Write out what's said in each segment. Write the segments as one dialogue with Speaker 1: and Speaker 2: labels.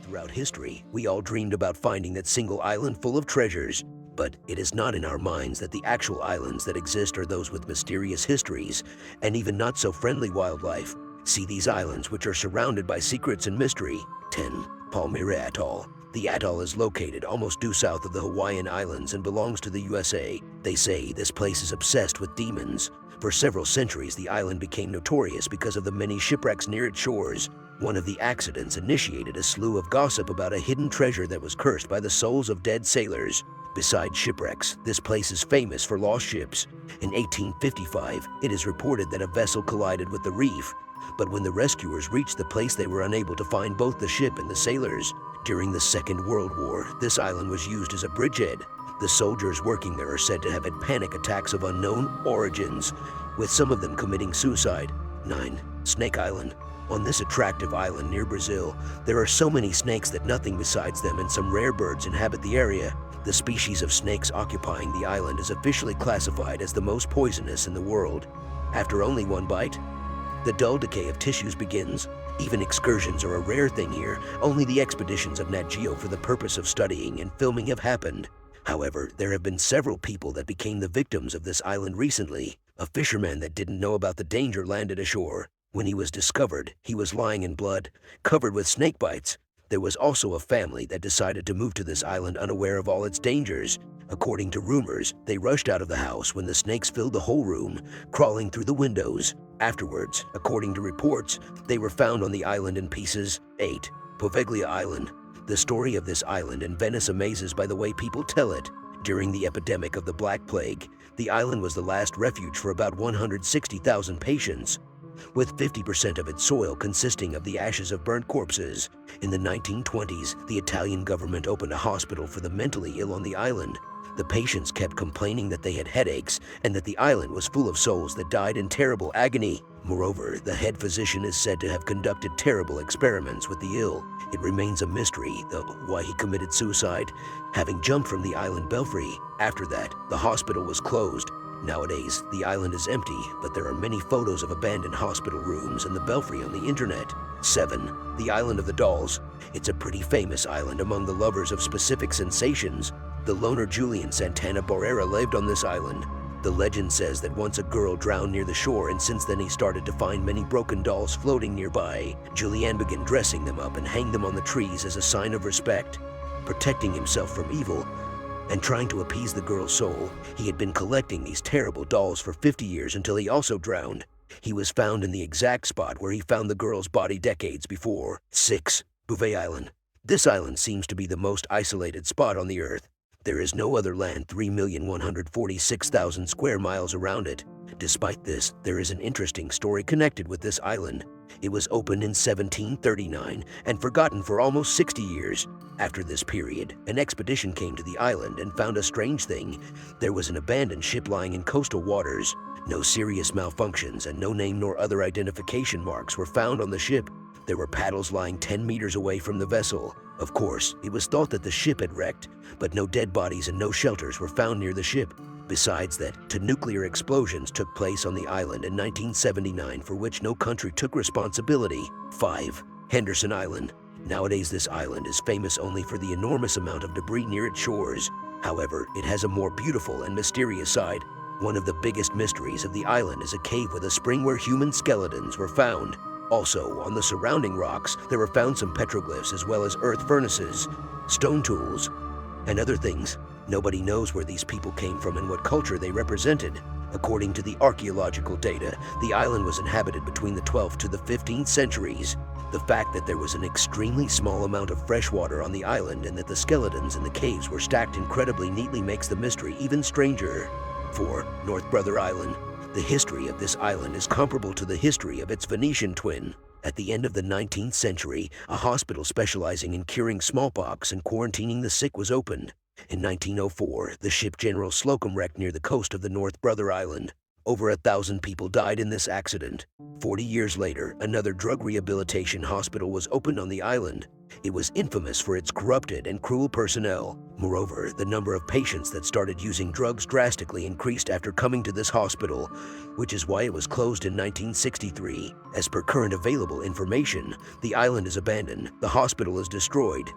Speaker 1: Throughout history, we all dreamed about finding that single island full of treasures. But it is not in our minds that the actual islands that exist are those with mysterious histories and even not so friendly wildlife. See these islands, which are surrounded by secrets and mystery. 10. Palmyra Atoll. The atoll is located almost due south of the Hawaiian Islands and belongs to the USA. They say this place is obsessed with demons. For several centuries, the island became notorious because of the many shipwrecks near its shores. One of the accidents initiated a slew of gossip about a hidden treasure that was cursed by the souls of dead sailors. Besides shipwrecks, this place is famous for lost ships. In 1855, it is reported that a vessel collided with the reef, but when the rescuers reached the place, they were unable to find both the ship and the sailors. During the Second World War, this island was used as a bridgehead. The soldiers working there are said to have had panic attacks of unknown origins, with some of them committing suicide. 9. Snake Island. On this attractive island near Brazil, there are so many snakes that nothing besides them and some rare birds inhabit the area. The species of snakes occupying the island is officially classified as the most poisonous in the world. After only one bite, the dull decay of tissues begins. Even excursions are a rare thing here. Only the expeditions of Nat Geo for the purpose of studying and filming have happened. However, there have been several people that became the victims of this island recently. A fisherman that didn't know about the danger landed ashore. When he was discovered, he was lying in blood, covered with snake bites. There was also a family that decided to move to this island unaware of all its dangers. According to rumors, they rushed out of the house when the snakes filled the whole room, crawling through the windows. Afterwards, according to reports, they were found on the island in pieces. 8. Poveglia Island. The story of this island in Venice amazes by the way people tell it. During the epidemic of the Black Plague, the island was the last refuge for about 160,000 patients, with 50% of its soil consisting of the ashes of burnt corpses. In the 1920s, the Italian government opened a hospital for the mentally ill on the island. The patients kept complaining that they had headaches and that the island was full of souls that died in terrible agony. Moreover, the head physician is said to have conducted terrible experiments with the ill. It remains a mystery, though, why he committed suicide, having jumped from the island belfry. After that, the hospital was closed. Nowadays, the island is empty, but there are many photos of abandoned hospital rooms and the belfry on the internet. 7. The Island of the Dolls. It's a pretty famous island among the lovers of specific sensations. The loner Julian Santana Barrera lived on this island. The legend says that once a girl drowned near the shore, and since then he started to find many broken dolls floating nearby. Julian began dressing them up and hanged them on the trees as a sign of respect. Protecting himself from evil and trying to appease the girl's soul, he had been collecting these terrible dolls for 50 years until he also drowned. He was found in the exact spot where he found the girl's body decades before. 6. Bouvet Island. This island seems to be the most isolated spot on the earth. There is no other land 3,146,000 square miles around it. Despite this, there is an interesting story connected with this island. It was opened in 1739 and forgotten for almost 60 years. After this period, an expedition came to the island and found a strange thing. There was an abandoned ship lying in coastal waters. No serious malfunctions and no name nor other identification marks were found on the ship. There were paddles lying 10 meters away from the vessel. Of course, it was thought that the ship had wrecked, but no dead bodies and no shelters were found near the ship. Besides that, two nuclear explosions took place on the island in 1979 for which no country took responsibility. 5. Henderson Island. Nowadays, this island is famous only for the enormous amount of debris near its shores. However, it has a more beautiful and mysterious side. One of the biggest mysteries of the island is a cave with a spring where human skeletons were found. Also, on the surrounding rocks, there were found some petroglyphs as well as earth furnaces, stone tools, and other things. Nobody knows where these people came from and what culture they represented. According to the archaeological data, the island was inhabited between the 12th to the 15th centuries. The fact that there was an extremely small amount of fresh water on the island and that the skeletons in the caves were stacked incredibly neatly makes the mystery even stranger. 4. North Brother Island. The history of this island is comparable to the history of its Venetian twin. At the end of the 19th century, a hospital specializing in curing smallpox and quarantining the sick was opened. In 1904, the ship General Slocum wrecked near the coast of the North Brother Island. Over 1,000 people died in this accident. 40 years later, another drug rehabilitation hospital was opened on the island. It was infamous for its corrupted and cruel personnel. Moreover, the number of patients that started using drugs drastically increased after coming to this hospital, which is why it was closed in 1963. As per current available information, the island is abandoned, the hospital is destroyed,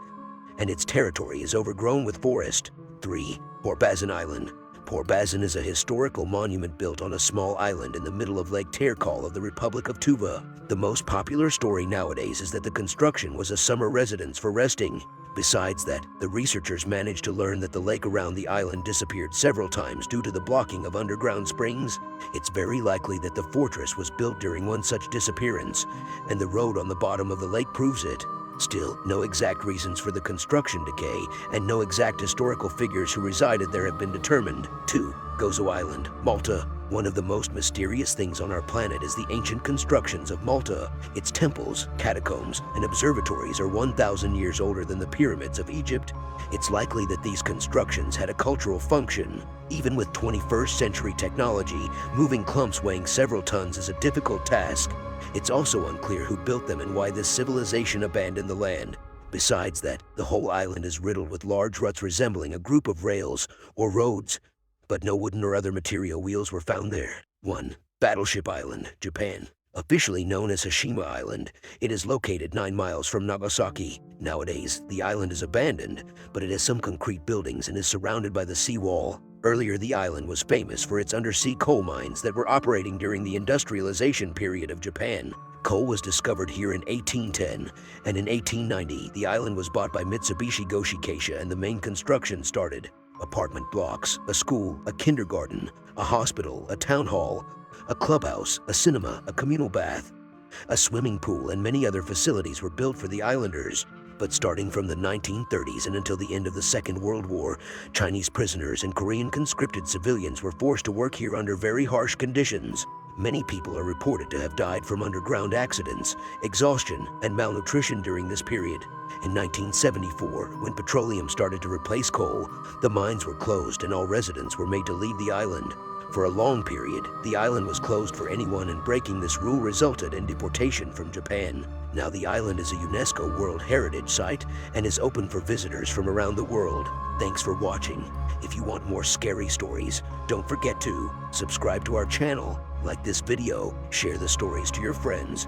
Speaker 1: and its territory is overgrown with forest. 3. Porbazan Island. Porbazan is a historical monument built on a small island in the middle of Lake Terkal of the Republic of Tuva. The most popular story nowadays is that the construction was a summer residence for resting. Besides that, the researchers managed to learn that the lake around the island disappeared several times due to the blocking of underground springs. It's very likely that the fortress was built during one such disappearance, and the road on the bottom of the lake proves it. Still, no exact reasons for the construction decay and no exact historical figures who resided there have been determined. 2. Gozo Island, Malta. One of the most mysterious things on our planet is the ancient constructions of Malta. Its temples, catacombs, and observatories are 1,000 years older than the pyramids of Egypt. It's likely that these constructions had a cultural function. Even with 21st century technology, moving clumps weighing several tons is a difficult task. It's also unclear who built them and why this civilization abandoned the land. Besides that, the whole island is riddled with large ruts resembling a group of rails or roads, but no wooden or other material wheels were found there. 1. Battleship Island, Japan. Officially known as Hashima Island, it is located 9 miles from Nagasaki. Nowadays, the island is abandoned, but it has some concrete buildings and is surrounded by the seawall. Earlier, the island was famous for its undersea coal mines that were operating during the industrialization period of Japan. Coal was discovered here in 1810, and in 1890, the island was bought by Mitsubishi Goshikeisha and the main construction started. Apartment blocks, a school, a kindergarten, a hospital, a town hall, a clubhouse, a cinema, a communal bath, a swimming pool, and many other facilities were built for the islanders. But starting from the 1930s and until the end of the Second World War, Chinese prisoners and Korean conscripted civilians were forced to work here under very harsh conditions. Many people are reported to have died from underground accidents, exhaustion, and malnutrition during this period. In 1974, when petroleum started to replace coal, the mines were closed and all residents were made to leave the island. For a long period, the island was closed for anyone, and breaking this rule resulted in deportation from Japan. Now the island is a UNESCO World Heritage Site and is open for visitors from around the world. Thanks for watching. If you want more scary stories, don't forget to subscribe to our channel, like this video, share the stories to your friends,